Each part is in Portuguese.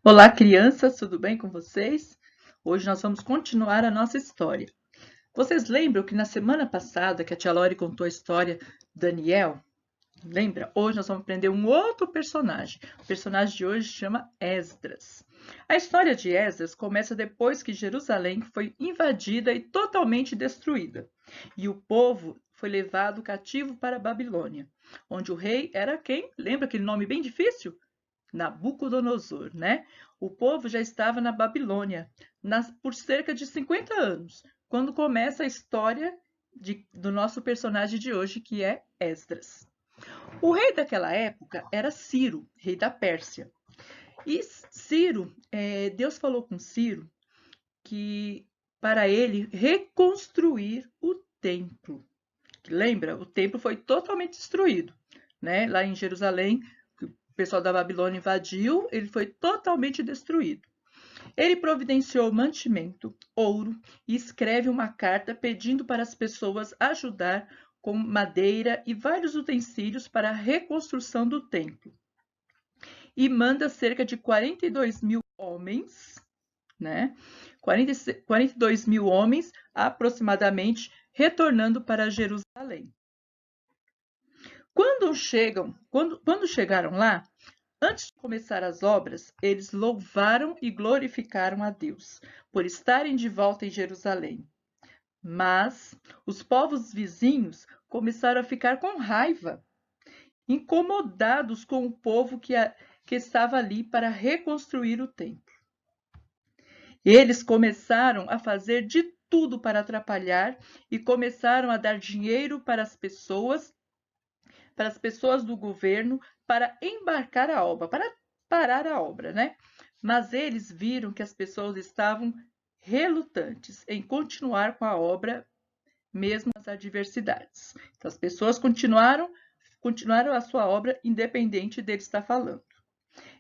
Olá, crianças, tudo bem com vocês? Hoje nós vamos continuar a nossa história. Vocês lembram que na semana passada que a tia Lori contou a história de Daniel? Lembra? Hoje nós vamos aprender um outro personagem. O personagem de hoje chama Esdras. A história de Esdras começa depois que Jerusalém foi invadida e totalmente destruída. E o povo foi levado cativo para a Babilônia, onde o rei era quem? Lembra aquele nome bem difícil? Nabucodonosor, né? O povo já estava na Babilônia por cerca de 50 anos, quando começa a história do nosso personagem de hoje, que é Esdras. O rei daquela época era Ciro, rei da Pérsia. E Ciro, Deus falou com Ciro que para ele reconstruir o templo. Lembra? O templo foi totalmente destruído, né? Lá em Jerusalém, o pessoal da Babilônia invadiu, ele foi totalmente destruído. Ele providenciou mantimento, ouro e escreve uma carta pedindo para as pessoas ajudar com madeira e vários utensílios para a reconstrução do templo. E manda cerca de 42 mil homens, né? 42 mil homens aproximadamente, retornando para Jerusalém. Quando chegaram lá, antes de começar as obras, eles louvaram e glorificaram a Deus por estarem de volta em Jerusalém. Mas os povos vizinhos começaram a ficar com raiva, incomodados com o povo que estava ali para reconstruir o templo. Eles começaram a fazer de tudo para atrapalhar e começaram a dar dinheiro para as pessoas do governo para embarcar a obra, para parar a obra, né? Mas eles viram que as pessoas estavam relutantes em continuar com a obra, mesmo as adversidades. Então, as pessoas continuaram a sua obra independente dele estar falando.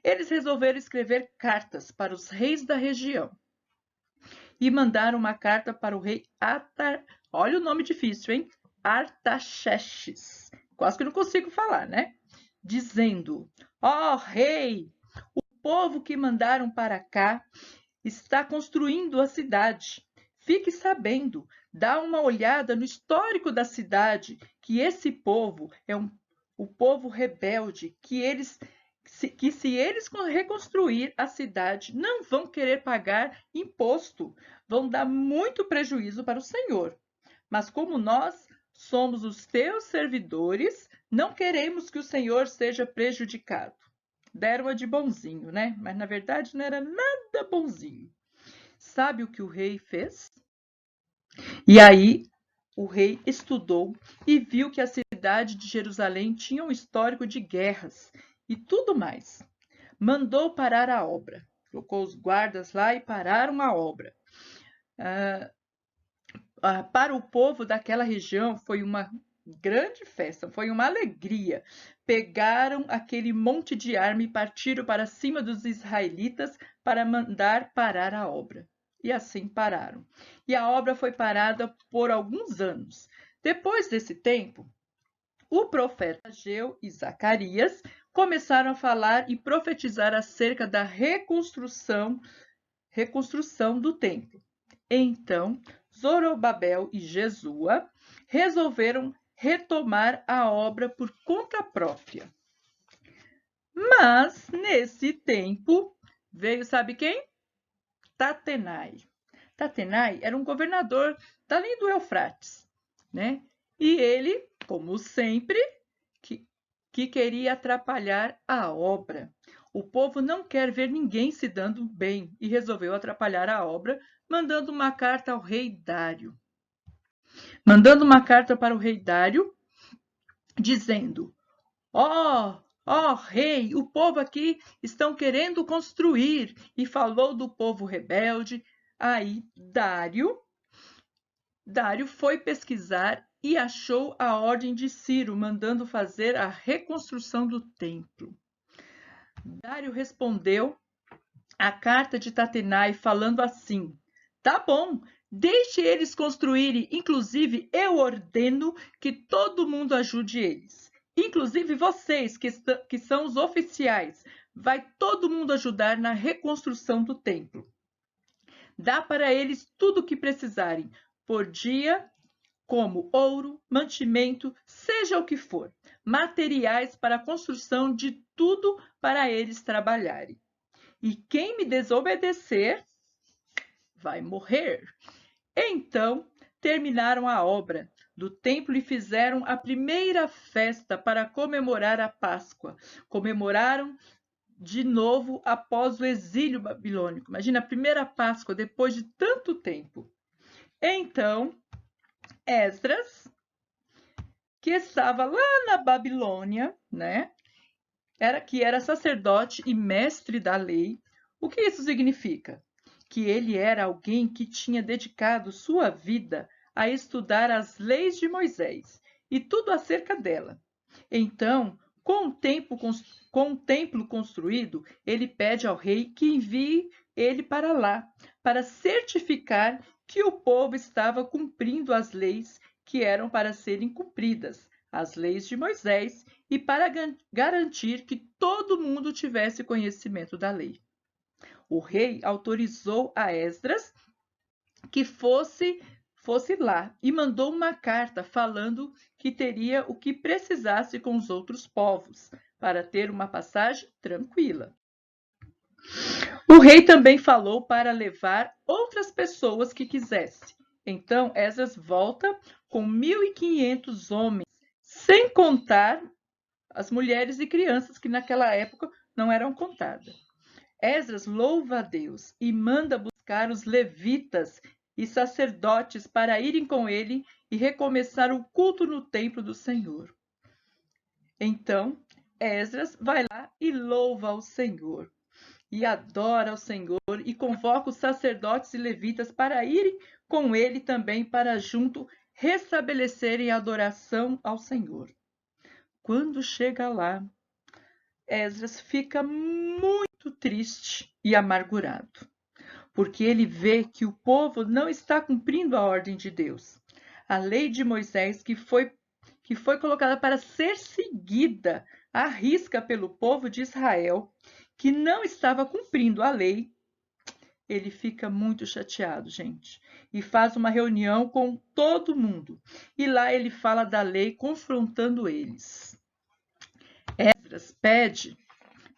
Eles resolveram escrever cartas para os reis da região e mandaram uma carta para o rei olha o nome difícil, hein? Artaxerxes. Quase que não consigo falar, né? Dizendo: ó rei, o povo que mandaram para cá está construindo a cidade. Fique sabendo, dá uma olhada no histórico da cidade, que esse povo é o povo rebelde, que se eles reconstruir a cidade, não vão querer pagar imposto, vão dar muito prejuízo para o Senhor. Mas como nós somos os teus servidores, não queremos que o Senhor seja prejudicado. Deram a de bonzinho, né? Mas na verdade não era nada bonzinho. Sabe o que o rei fez? E aí o rei estudou e viu que a cidade de Jerusalém tinha um histórico de guerras e tudo mais. Mandou parar a obra. Colocou os guardas lá e pararam a obra. Para o povo daquela região foi uma grande festa, foi uma alegria. Pegaram aquele monte de arma e partiram para cima dos israelitas para mandar parar a obra. E assim pararam. E a obra foi parada por alguns anos. Depois desse tempo, o profeta Ageu e Zacarias começaram a falar e profetizar acerca da reconstrução do templo. Então, Zorobabel e Jesua resolveram retomar a obra por conta própria. Mas, nesse tempo, veio, sabe quem? Tatenai. Tatenai era um governador dali do Eufrates, né? E ele, como sempre, que queria atrapalhar a obra. O povo não quer ver ninguém se dando bem e resolveu atrapalhar a obra, mandando uma carta ao rei Dário. Mandando uma carta para o rei Dário, dizendo: ó rei, o povo aqui estão querendo construir. E falou do povo rebelde. Aí Dário foi pesquisar e achou a ordem de Ciro, mandando fazer a reconstrução do templo. Dário respondeu a carta de Tatenai falando assim: tá bom, deixe eles construírem, inclusive eu ordeno que todo mundo ajude eles, inclusive vocês que são os oficiais, vai todo mundo ajudar na reconstrução do templo. Dá para eles tudo o que precisarem, por dia, como ouro, mantimento, seja o que for, materiais para a construção de tudo para eles trabalharem. E quem me desobedecer vai morrer. Então, terminaram a obra do templo e fizeram a primeira festa para comemorar a Páscoa. Comemoraram de novo após o exílio babilônico. Imagina, a primeira Páscoa depois de tanto tempo. Então, Esdras, que estava lá na Babilônia, né? Que era sacerdote e mestre da lei. O que isso significa? Que ele era alguém que tinha dedicado sua vida a estudar as leis de Moisés e tudo acerca dela. Então, com o templo construído, ele pede ao rei que envie ele para lá, para certificar que o povo estava cumprindo as leis que eram para serem cumpridas, as leis de Moisés, e para garantir que todo mundo tivesse conhecimento da lei. O rei autorizou a Esdras que fosse lá e mandou uma carta falando que teria o que precisasse com os outros povos para ter uma passagem tranquila. O rei também falou para levar outras pessoas que quisesse. Então Esdras volta com 1.500 homens, sem contar as mulheres e crianças que naquela época não eram contadas. Esdras louva a Deus e manda buscar os levitas e sacerdotes para irem com ele e recomeçar o culto no templo do Senhor. Então, Esdras vai lá e louva ao Senhor, e adora ao Senhor, e convoca os sacerdotes e levitas para irem com ele também para junto restabelecerem a adoração ao Senhor. Quando chega lá, Esdras fica muito triste e amargurado, porque ele vê que o povo não está cumprindo a ordem de Deus. A lei de Moisés, que foi colocada para ser seguida à risca pelo povo de Israel, que não estava cumprindo a lei, ele fica muito chateado, gente, e faz uma reunião com todo mundo. E lá ele fala da lei, confrontando eles. Esdras pede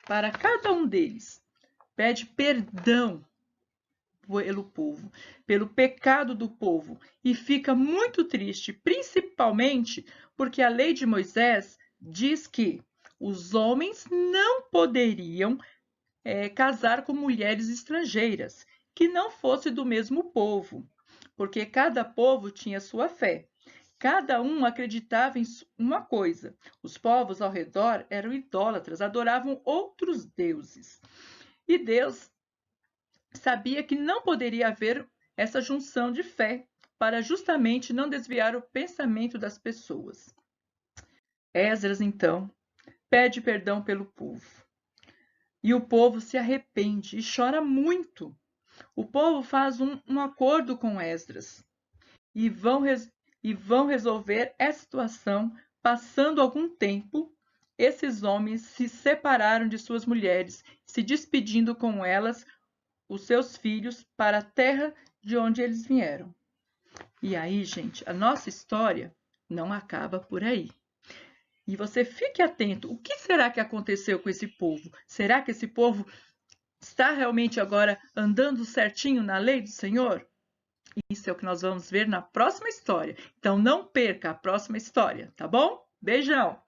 para cada um deles, pede perdão pelo povo, pelo pecado do povo, e fica muito triste, principalmente porque a lei de Moisés diz que os homens não poderiam casar com mulheres estrangeiras, que não fosse do mesmo povo, porque cada povo tinha sua fé. Cada um acreditava em uma coisa. Os povos ao redor eram idólatras, adoravam outros deuses. E Deus sabia que não poderia haver essa junção de fé para justamente não desviar o pensamento das pessoas. Esdras, então, pede perdão pelo povo. E o povo se arrepende e chora muito. O povo faz um acordo com Esdras e vão resolver essa situação. Passando algum tempo, esses homens se separaram de suas mulheres, se despedindo com elas, os seus filhos, para a terra de onde eles vieram. E aí, gente, a nossa história não acaba por aí. E você fique atento, o que será que aconteceu com esse povo? Será que esse povo está realmente agora andando certinho na lei do Senhor? Isso é o que nós vamos ver na próxima história. Então não perca a próxima história, tá bom? Beijão!